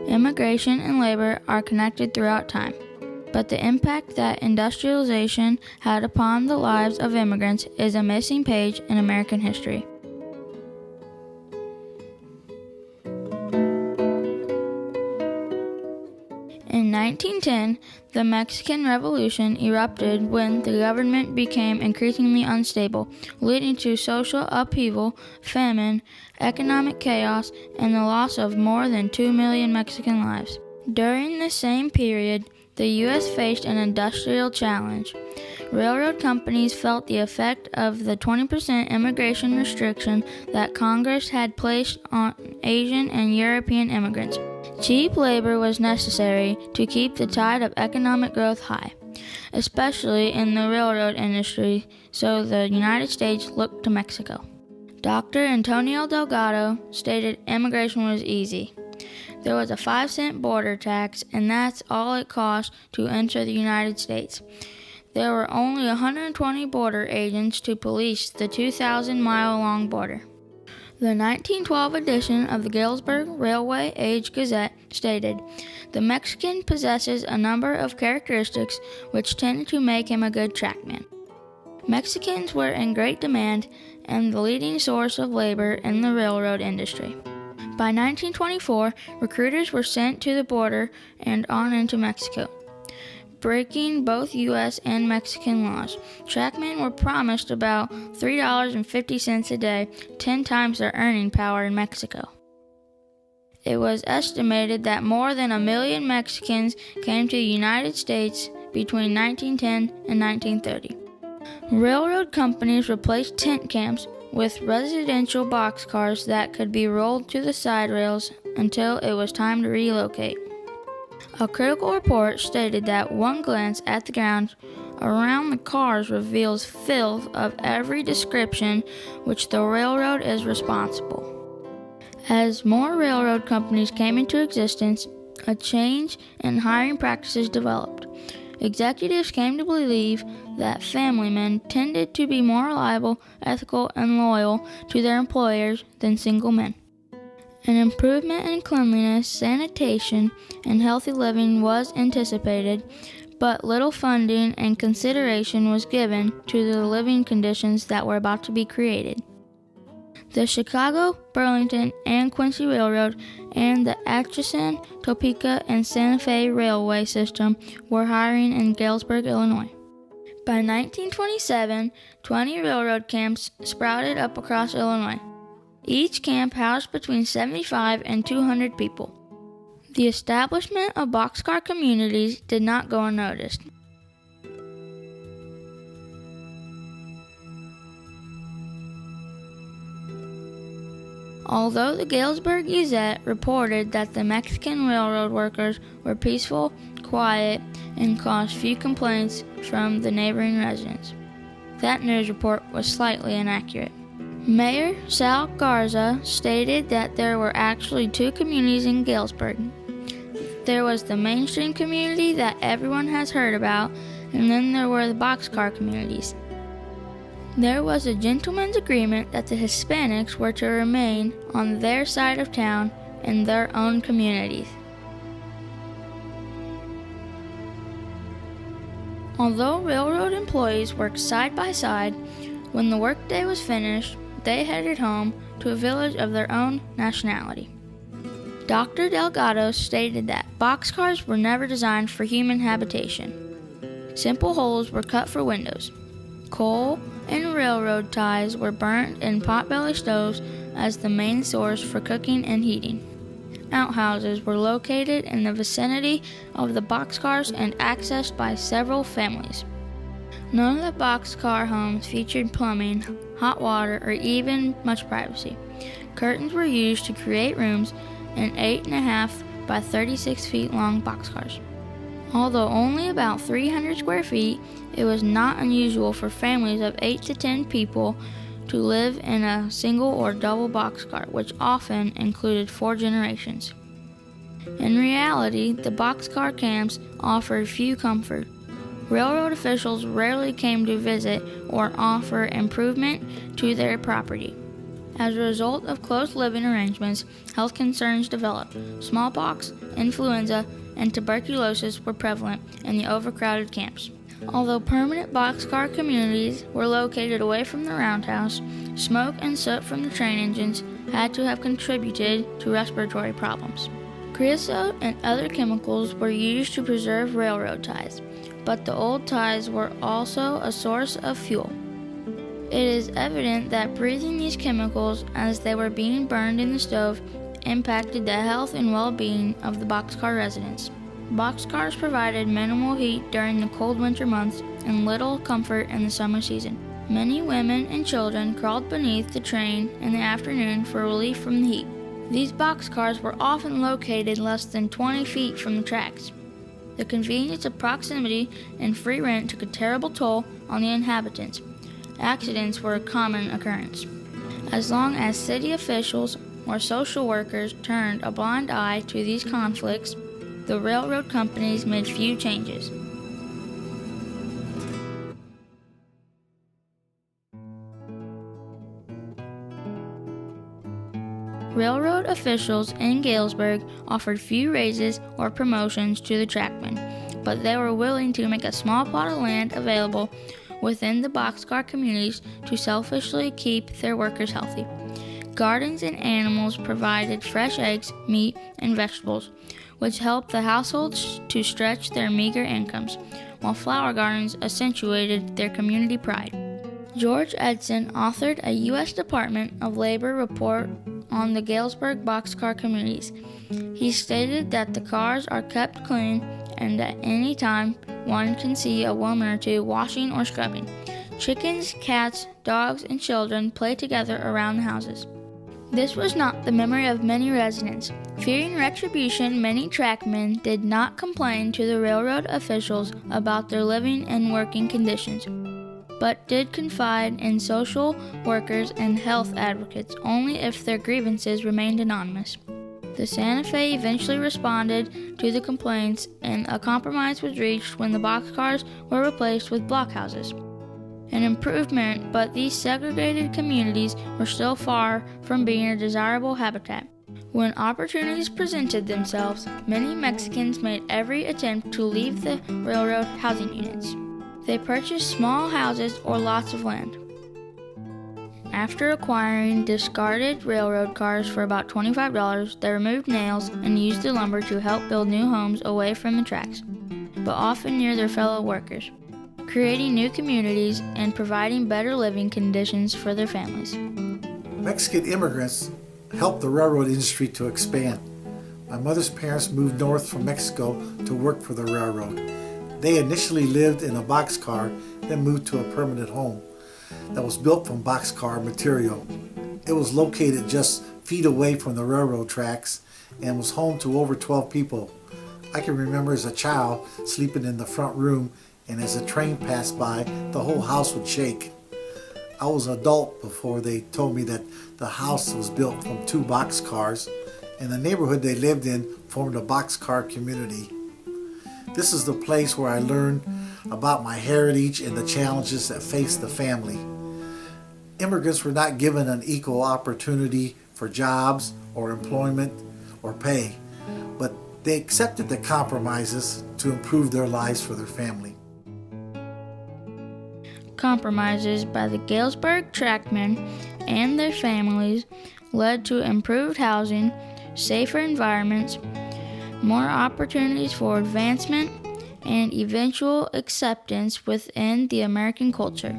immigration and labor are connected throughout time, but the impact that industrialization had upon the lives of immigrants is a missing page in American history. In 1910, the Mexican Revolution erupted when the government became increasingly unstable, leading to social upheaval, famine, economic chaos, and the loss of more than 2 million Mexican lives. During the same period, the U.S. faced an industrial challenge. Railroad companies felt the effect of the 20% immigration restriction that Congress had placed on Asian and European immigrants. Cheap labor was necessary to keep the tide of economic growth high, especially in the railroad industry, so the United States looked to Mexico. Dr. Antonio Delgado stated immigration was easy. There was a 5-cent border tax, and that's all it cost to enter the United States. There were only 120 border agents to police the 2,000-mile-long border. The 1912 edition of the Galesburg Railway Age Gazette stated, "The Mexican possesses a number of characteristics which tend to make him a good trackman." Mexicans were in great demand and the leading source of labor in the railroad industry. By 1924, recruiters were sent to the border and on into Mexico, breaking both U.S. and Mexican laws. Trackmen were promised about $3.50 a day, 10 times their earning power in Mexico. It was estimated that more than 1 million Mexicans came to the United States between 1910 and 1930. Railroad companies replaced tent camps with residential boxcars that could be rolled to the side rails until it was time to relocate. A critical report stated that one glance at the ground around the cars reveals filth of every description which the railroad is responsible. As more railroad companies came into existence, a change in hiring practices developed. Executives came to believe that family men tended to be more reliable, ethical, and loyal to their employers than single men. An improvement in cleanliness, sanitation, and healthy living was anticipated, but little funding and consideration was given to the living conditions that were about to be created. The Chicago, Burlington, and Quincy Railroad and the Atchison, Topeka, and Santa Fe Railway system were hiring in Galesburg, Illinois. By 1927, 20 railroad camps sprouted up across Illinois. Each camp housed between 75 and 200 people. The establishment of boxcar communities did not go unnoticed. Although the Galesburg Gazette reported that the Mexican railroad workers were peaceful, quiet, and caused few complaints from the neighboring residents, that news report was slightly inaccurate. Mayor Sal Garza stated that there were actually 2 communities in Galesburg. There was the mainstream community that everyone has heard about, and then there were the boxcar communities. There was a gentleman's agreement that the Hispanics were to remain on their side of town in their own communities. Although railroad employees worked side by side, when the workday was finished, they headed home to a village of their own nationality. Dr. Delgado stated that boxcars were never designed for human habitation. Simple holes were cut for windows. Coal and railroad ties were burnt in potbelly stoves as the main source for cooking and heating. Outhouses were located in the vicinity of the boxcars and accessed by several families. None of the boxcar homes featured plumbing, hot water, or even much privacy. Curtains were used to create rooms in 8.5 by 36 feet long boxcars. Although only about 300 square feet, it was not unusual for families of 8 to 10 people to live in a single or double boxcar, which often included 4 generations. In reality, the boxcar camps offered few comfort. Railroad officials rarely came to visit or offer improvement to their property. As a result of close living arrangements, health concerns developed. Smallpox, influenza, and tuberculosis were prevalent in the overcrowded camps. Although permanent boxcar communities were located away from the roundhouse, smoke and soot from the train engines had to have contributed to respiratory problems. Creosote and other chemicals were used to preserve railroad ties, but the old ties were also a source of fuel. It is evident that breathing these chemicals as they were being burned in the stove impacted the health and well-being of the boxcar residents. Boxcars provided minimal heat during the cold winter months and little comfort in the summer season. Many women and children crawled beneath the train in the afternoon for relief from the heat. These boxcars were often located less than 20 feet from the tracks. The convenience of proximity and free rent took a terrible toll on the inhabitants. Accidents were a common occurrence. As long as city officials or social workers turned a blind eye to these conflicts, the railroad companies made few changes. Railroad officials in Galesburg offered few raises or promotions to the trackmen, but they were willing to make a small plot of land available within the boxcar communities to selfishly keep their workers healthy. Gardens and animals provided fresh eggs, meat, and vegetables, which helped the households to stretch their meager incomes, while flower gardens accentuated their community pride. George Edson authored a U.S. Department of Labor report on the Galesburg boxcar communities. He stated that the cars are kept clean and at any time one can see a woman or two washing or scrubbing. Chickens, cats, dogs, and children play together around the houses. This was not the memory of many residents. Fearing retribution, many trackmen did not complain to the railroad officials about their living and working conditions, but did confide in social workers and health advocates only if their grievances remained anonymous. The Santa Fe eventually responded to the complaints, and a compromise was reached when the boxcars were replaced with blockhouses. An improvement, but these segregated communities were still far from being a desirable habitat. When opportunities presented themselves, many Mexicans made every attempt to leave the railroad housing units. They purchased small houses or lots of land. After acquiring discarded railroad cars for about $25, they removed nails and used the lumber to help build new homes away from the tracks, but often near their fellow workers, creating new communities and providing better living conditions for their families. Mexican immigrants helped the railroad industry to expand. My mother's parents moved north from Mexico to work for the railroad. They initially lived in a boxcar, then moved to a permanent home that was built from boxcar material. It was located just feet away from the railroad tracks and was home to over 12 people. I can remember as a child sleeping in the front room, and as a train passed by, the whole house would shake. I was an adult before they told me that the house was built from 2 boxcars, and the neighborhood they lived in formed a boxcar community. This is the place where I learned about my heritage and the challenges that faced the family. Immigrants were not given an equal opportunity for jobs or employment or pay, but they accepted the compromises to improve their lives for their family. Compromises by the Galesburg trackmen and their families led to improved housing, safer environments, more opportunities for advancement, and eventual acceptance within the American culture.